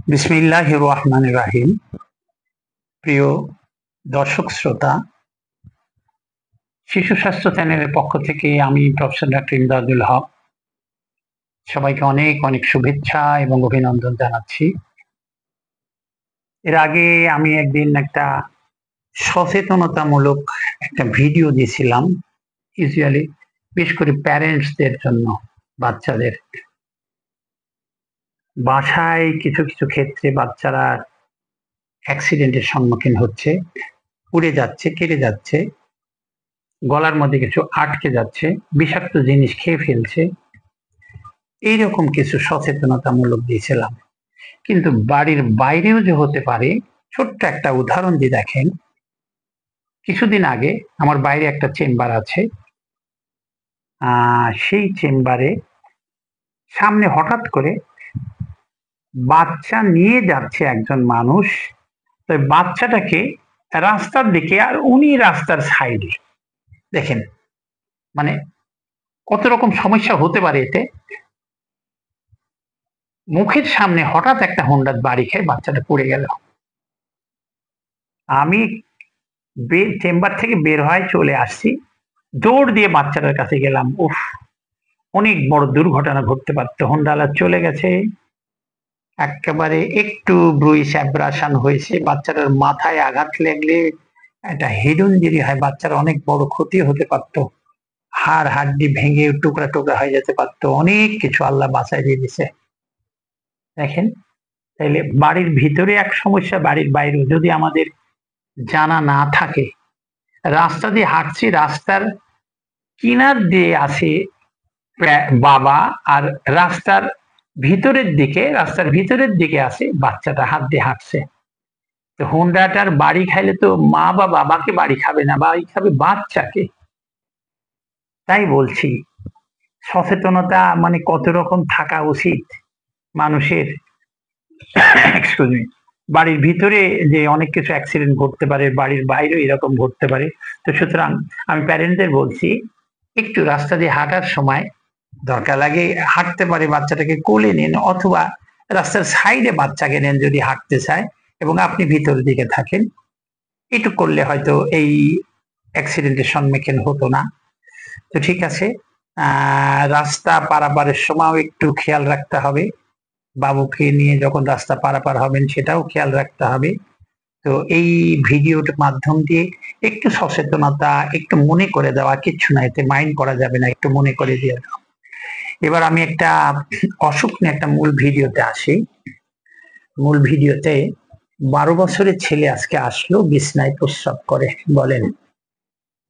বিসমিল্লাহির রহমানির রাহিম। প্রিয় দর্শক শ্রোতা, শিশু স্বাস্থ্য চ্যানেলের পক্ষ থেকে আমি প্রফেসর ডক্টর ইমদাদুল হক সবাইকে অনেক অনেক শুভেচ্ছা এবং অভিনন্দন জানাচ্ছি। এর আগে আমি একদিন একটা সচেতনতামূলক একটা ভিডিও দিয়েছিলাম, ইউজুয়ালি বিশেষ করে প্যারেন্টসদের জন্য। বাচ্চাদের বাসায় কিছু কিছু ক্ষেত্রে বাচ্চারা অ্যাক্সিডেন্টের সম্মুখীন হচ্ছে, পুড়ে যাচ্ছে, কেটে যাচ্ছে, গলার মধ্যে কিছু আটকে যাচ্ছে, বিষাক্ত জিনিস খেয়ে ফেলছে, এইরকম কিছু সচেতনতামূলক দিয়েছিলাম। কিন্তু বাড়ির বাইরেও যে হতে পারে, ছোট্ট একটা উদাহরণ দিয়ে দেখেন। কিছুদিন আগে আমার বাইরে একটা চেম্বার আছে, সেই চেম্বারে সামনে হঠাৎ করে বাচ্চা নিয়ে যাচ্ছে একজন মানুষ। তো বাচ্চাটাকে রাস্তার দিকে, আর উনি রাস্তার সাইডে। দেখেন মানে কত রকম সমস্যা হতে পারে এতে। মুখের সামনে হঠাৎ একটা হোন্ডার বাড়ি খেয়ে বাচ্চাটা পড়ে গেল। আমি চেম্বার থেকে বের হয়ে চলে আসছি, দৌড় দিয়ে বাচ্চাটার কাছে গেলাম। উফ, অনেক বড় দুর্ঘটনা ঘটতে পারতো। হোন্ডালা চলে গেছে, একেবারে একটু ব্রুইশ অ্যাব্রাশন হয়েছে, বাচ্চাটার মাথায় আঘাত লাগলে একটা হেড ইনজুরি হয়, বাচ্চার অনেক বড় ক্ষতি হতে পারতো, হাড় হাড্ডি ভেঙে টুকরা টুকরা হয়ে যেতে পারতো, অনেক কিছু আল্লাহ বাঁচাই দিয়ে দিছে। দেখেন, তাইলে বাড়ির ভিতরে এক সমস্যা, বাড়ির বাইরেও যদি আমাদের জানা না থাকে। রাস্তা দিয়ে হাঁটছি, রাস্তার কিনার দিয়ে আসে বাবা, আর রাস্তার ভিতরের দিকে আসে বাচ্চাটা হাত দিয়ে হাঁটছে। তো হোন্ডাটার বাড়ি খাইলে তো মা বা বাবাকে বাড়ি খাবে না, বাড়ি খাবে বাচ্চাকে। তাই বলছি, সচেতনতা মানে কত রকম থাকা উচিত মানুষের। Excuse me. বাড়ির ভিতরে যে অনেক কিছু অ্যাক্সিডেন্ট ঘটতে পারে, বাড়ির বাইরেও এরকম ঘটতে পারে। তো সুতরাং আমি প্যারেন্টদের বলছি, একটু রাস্তা দিয়ে হাঁটার সময় দরকার লাগে হাঁটতে পারে বাচ্চাটাকে কোলে নিন, অথবা রাস্তার সাইডে বাচ্চাকে নেন যদি হাঁটতে চায়, এবং আপনি ভিতর দিকে থাকেন। একটু করলে হয়তো এই অ্যাক্সিডেন্টের সম্মুখীন হতো না। তো ঠিক আছে, রাস্তা পারাপারের সময়ও একটু খেয়াল রাখতে হবে। বাবুকে নিয়ে যখন রাস্তা পারাপার হবেন সেটাও খেয়াল রাখতে হবে। তো এই ভিডিওর মাধ্যম দিয়ে একটু সচেতনতা, একটু মনে করে দেওয়া, কিচ্ছু না, এতে মাইন্ড করা যাবে না, একটু মনে করে দিয়ে দাও। এবার আমি একটা অসুখ নিয়ে একটা মূল ভিডিওতে আসি। মূল ভিডিওতে 12 বছরের ছেলে আজকে আসলো, বিছনায় প্রস্রাব করে। বলেন,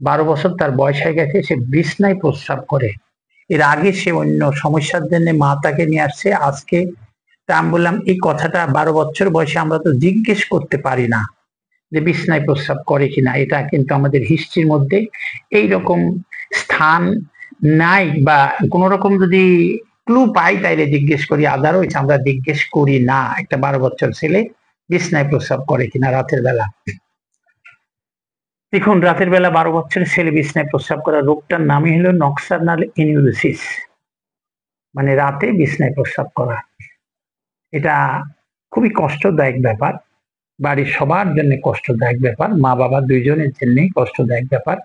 12 বছর তার বয়স হয়ে গেছে, সে বিছনায় প্রস্রাব করে। এর আগে সে অন্য সমস্যার জন্য মা তাকে নিয়ে আসছে। আজকে তা আমি বললাম, এই কথাটা 12 বছর বয়সে আমরা তো জিজ্ঞেস করতে পারি না যে বিছনায় প্রস্রাব করে কিনা। এটা কিন্তু আমাদের হিস্ট্রির মধ্যে এইরকম স্থান নাই, বা কোন রকম যদি ক্লু পাই তাইলে জিজ্ঞেস করি, আদারওয়াইজ আমরা জিজ্ঞেস করি না একটা 12 বছর ছেলে বিছনায় প্রস্রাব করে কিনা রাতের বেলা। দেখুন, রাতের বেলা 12 বছরের ছেলে বিছনায় প্রস্রাব করা রোগটার নামই হলো নক্সার্নাল এনিউরেসিস, মানে রাতে বিছনায় প্রস্রাব করা। এটা খুবই কষ্টদায়ক ব্যাপার, বাড়ির সবার জন্য কষ্টদায়ক ব্যাপার, মা বাবা দুইজনের জন্যই কষ্টদায়ক ব্যাপার।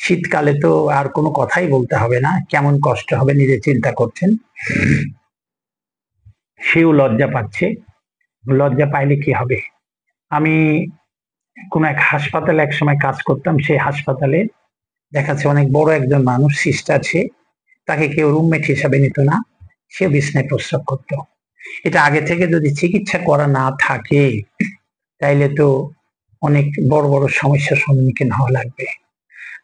শীতকালে তো আর কোনো কথাই বলতে হবে না, কেমন কষ্ট হবে নিজে চিন্তা করছেন। সেও লজ্জা পাচ্ছে, লজ্জা পাইলে কি হবে। আমি কোন এক হাসপাতালে এক সময় কাজ করতাম, সেই হাসপাতালে দেখাচ্ছে অনেক বড় একজন মানুষ, সিস্টার, সে, তাকে কেউ রুমমেট হিসাবে নিত না, সে বিছনায় প্রস্রাব করতো। এটা আগে থেকে যদি চিকিৎসা করা না থাকে তাইলে তো অনেক বড় বড় সমস্যার সম্মুখীন হওয়া লাগবে।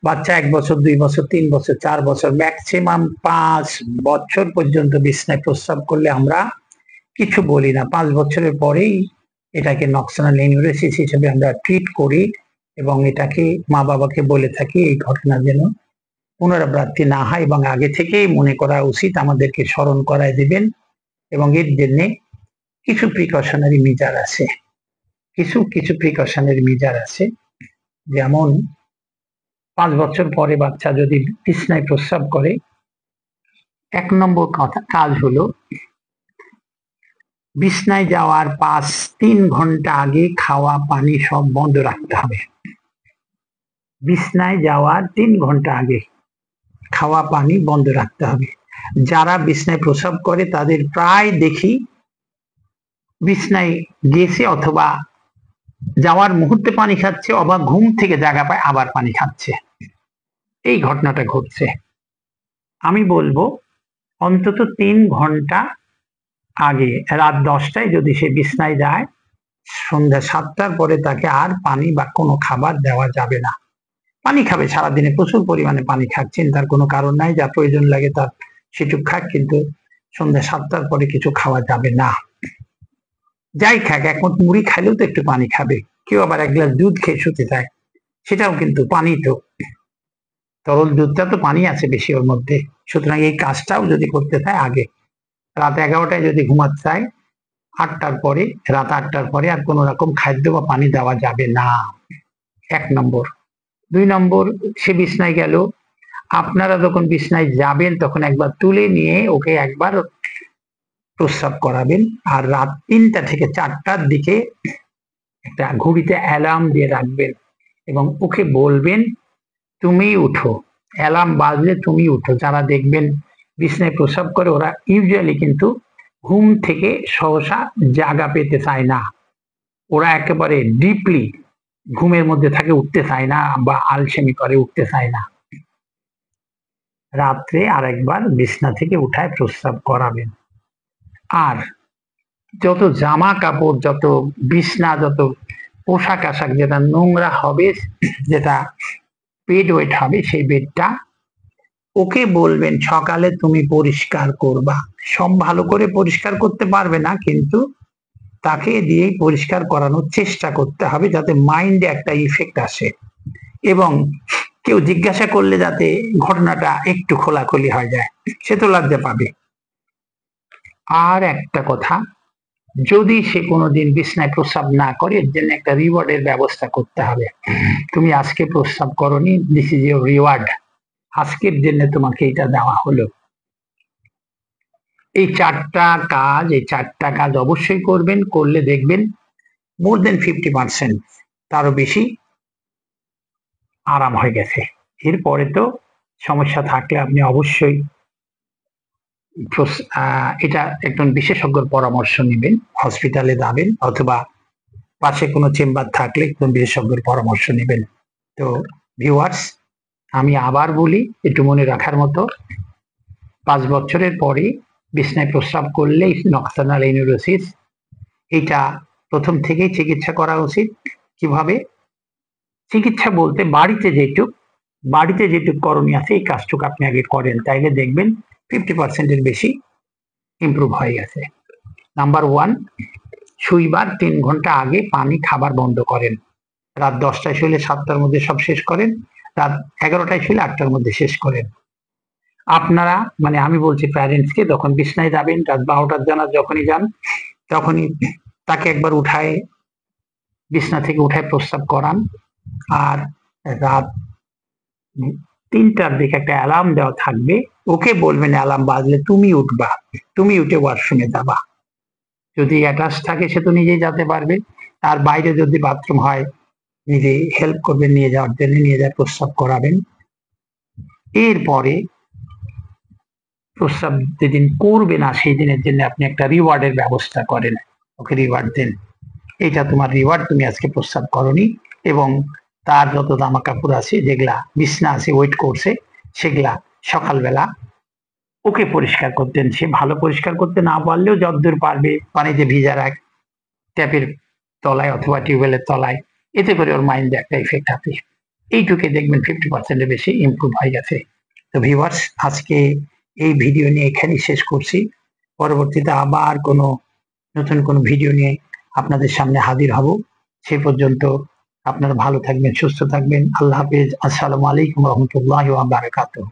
বাচ্চা 1 বছর, 2 বছর, 3 বছর, 4 বছর, ম্যাক্সিমাম 5 বছর পর্যন্ত বিছনায় প্রস্রাব করলে আমরা কিছু বলি না। 5 বছরের পরেই এটাকে নক্সার্নাল এনিউরেসিস হিসেবে আমরা ট্রিট করি, এবং এটাকে মা বাবাকে বলে থাকি এই ঘটনা যেন পুনরাবৃত্তি না হয়, এবং আগে থেকেই মনে করা উচিত, আমাদেরকে স্মরণ করায় দিবেন। এবং এর জন্য কিছু প্রিকশনারি মেজার আছে, কিছু প্রিকশনারি মেজার আছে। যেমন 5 বছর পরে বাচ্চা যদি বিছনায় প্রস্রাব করে, 1 নম্বর কাজ হলো বিছনায় যাওয়ার 3 ঘন্টা আগে খাওয়া পানি সব বন্ধ রাখতে হবে। বিছনায় যাওয়ার 3 ঘন্টা আগে খাওয়া পানি বন্ধ রাখতে হবে। যারা বিছনায় প্রস্রাব করে তাদের প্রায় দেখি বিছনায় গেছে অথবা যাওয়ার মুহূর্তে পানি খাচ্ছে, অথবা ঘুম থেকে জাগা পায় আবার পানি খাচ্ছে। এই ঘটনাটা ঘটছে। আমি বলবো অন্তত 3 ঘন্টা আগে, রাত 10টায় যদি সে বিছনায় যায়, সন্ধ্যা 7টার পরে তাকে আর পানি বা কোনো খাবার দেওয়া যাবে না। পানি খাবে, সারাদিনে প্রচুর পরিমাণে পানি খাক, চিন্তার কোনো কারণ নাই, যা প্রয়োজন লাগে তার সেটুক খাক, কিন্তু সন্ধ্যা 7টার পরে কিছু খাওয়া যাবে না। যাই খাক, এক মুঠ মুড়ি খাইলেও তো একটু পানি খাবে। কেউ আবার 1 গ্লাস দুধ খেয়ে শুতে যায়, সেটাও কিন্তু পানি, তো তরল দুধটা তো পানি আছে বেশি ওর মধ্যে। সুতরাং এই কাজটাও যদি করতে চায় আগে, রাত 11টায় যদি ঘুমাতে চায়, 8টার পরে, রাত 8টার পরে আর কোনো রকম খাদ্য বা পানি দেওয়া যাবে না। 1 নম্বর। 2 নম্বর, সে বিছনায় গেল, আপনারা যখন বিছনায় যাবেন তখন একবার তুলে নিয়ে ওকে একবার প্রস্রাব করাবেন। আর রাত 3টা থেকে 4টার দিকে একটা ঘড়িতে অ্যালার্ম দিয়ে রাখবেন এবং ওকে বলবেন তুমি উঠো। অ্যালার্ম বাজলে তুমি উঠো। যারা দেখবেন বিছনায় প্রস্রাব করে, ওরা ইউজুয়ালি কিন্তু ঘুম থেকে সহসা জাগা পেতে চায় না। ওরা একেবারে ডিপলি ঘুমের মধ্যে থাকে, উঠতে চায় না বা আলসেমি করে, উঠতে চায় না। রাত্রে আরেকবার বিছনা থেকে উঠায় প্রস্রাব করাবেন। আর যত জামা কাপড়, যত বিছনা, যত পোশাক আশাক যেটা নোংরা হবে, যেটা বেড ওয়েট হবে, সেই বেডটা ওকে বলবেন সকালে তুমি পরিষ্কার করবা। সব ভালো করে পরিষ্কার করতে পারবে না, কিন্তু তাকে দিয়েই পরিষ্কার করানোর চেষ্টা করতে হবে, যাতে মাইন্ডে একটা ইফেক্ট আসে এবং কেউ জিজ্ঞাসা করলে যাতে ঘটনাটা একটু খোলাখুলি হয়ে যায়, সে তো লজ্জা পাবে। আর একটা কথা, যদি সে কোনোদিন বিছনায় প্রস্রাব না করে, এর জন্য একটা রিওয়ার্ডের ব্যবস্থা করতে হবে। তুমি আজকে প্রস্রাব করনি, দিস ইজ ইউর রিওয়ার্ড, আজকের জন্য তোমাকে এটা দেওয়া হলো। এই 4টা কাজ অবশ্যই করবেন। করলে দেখবেন মোর দেন 50%, তারও বেশি আরাম হয়ে গেছে। এরপরে তো সমস্যা থাকলে আপনি অবশ্যই এটা একজন বিশেষজ্ঞর পরামর্শ নেবেন, হসপিটালে যাবেন, অথবা পাশে কোনো চেম্বার থাকলে একজন বিশেষজ্ঞের পরামর্শ নেবেন। তো ভিউয়ার্স, আমি আবার বলি, একটু মনে রাখার মতো, 5 বছরের পরে বিছনায় প্রস্রাব করলে নক্সানাল এনুরোসিস, এটা প্রথম থেকেই চিকিৎসা করা উচিত। কিভাবে চিকিৎসা বলতে, বাড়িতে যেটুক করণীয় আছে এই কাজটুকু আপনি আগে করেন, তাইলে দেখবেন 50%-এর বেশি ইমপ্রুভ হয়ে গেছে। নাম্বার 1, শুইবার 3 ঘন্টা আগে পানি খাবার বন্ধ করেন। রাত 10টায় শুলে 7টার মধ্যে সব শেষ করেন, রাত 11টায় শুলে 8টার মধ্যে শেষ করেন। আপনারা, মানে আমি বলছি প্যারেন্টসকে, যখন বিছনায় যাবেন, রাত 12টার জানার যখনই যান, তখনই তাকে একবার উঠায়, বিছনা থেকে উঠায় প্রস্রাব করান। আর রাত 3টার দিকে একটা অ্যালার্ম দেওয়া থাকবে, ওকে বলবেন অ্যালার্ম বাজলে তুমি উঠবা, তুমি উঠে ওয়াশরুমে যাবা। যদি অ্যাটাচ থাকে সে তো নিজেই যেতে পারবে, আর বাইরে যদি বাথরুম হয় নিজে হেল্প করবেন নিয়ে যাওয়ার জন্য, নিয়ে যায় প্রস্রাব করাবেন। এরপরে প্রস্রাব যেদিন করবে না সেই দিনের জন্য আপনি একটা রিওয়ার্ডের ব্যবস্থা করেন, ওকে রিওয়ার্ড দেন, এটা তোমার রিওয়ার্ড, তুমি আজকে প্রস্রাব করনি। এবং তার যত জামা কাপড় আছে, যেগুলা বিছনা আছে ওয়েট করছে, সেগুলা সকালবেলা ওকে পরিষ্কার করতেন। সে ভালো পরিষ্কার করতে না পারলেও যতদূর পারবে পানিতে ভিজা রাখ, ট্যাপের তলায় অথবা টিউবওয়েলের তলায়, এতে করে ওর মাইন্ডে একটা ইফেক্ট হবে। এইটুকে দেখবেন 50%-এর বেশি ইমপ্রুভ হয়ে গেছে। তো ভিউয়ার্স, আজকে এই ভিডিও নিয়ে এখানেই শেষ করছি। পরবর্তীতে আবার নতুন কোনো ভিডিও নিয়ে আপনাদের সামনে হাজির হব। সে পর্যন্ত আপনারা ভালো থাকবেন, সুস্থ থাকবেন। আল্লাহ হাফেজ। আসসালামু আলাইকুম রহমতুল্লাহি ওয়া বারাকাতুহু।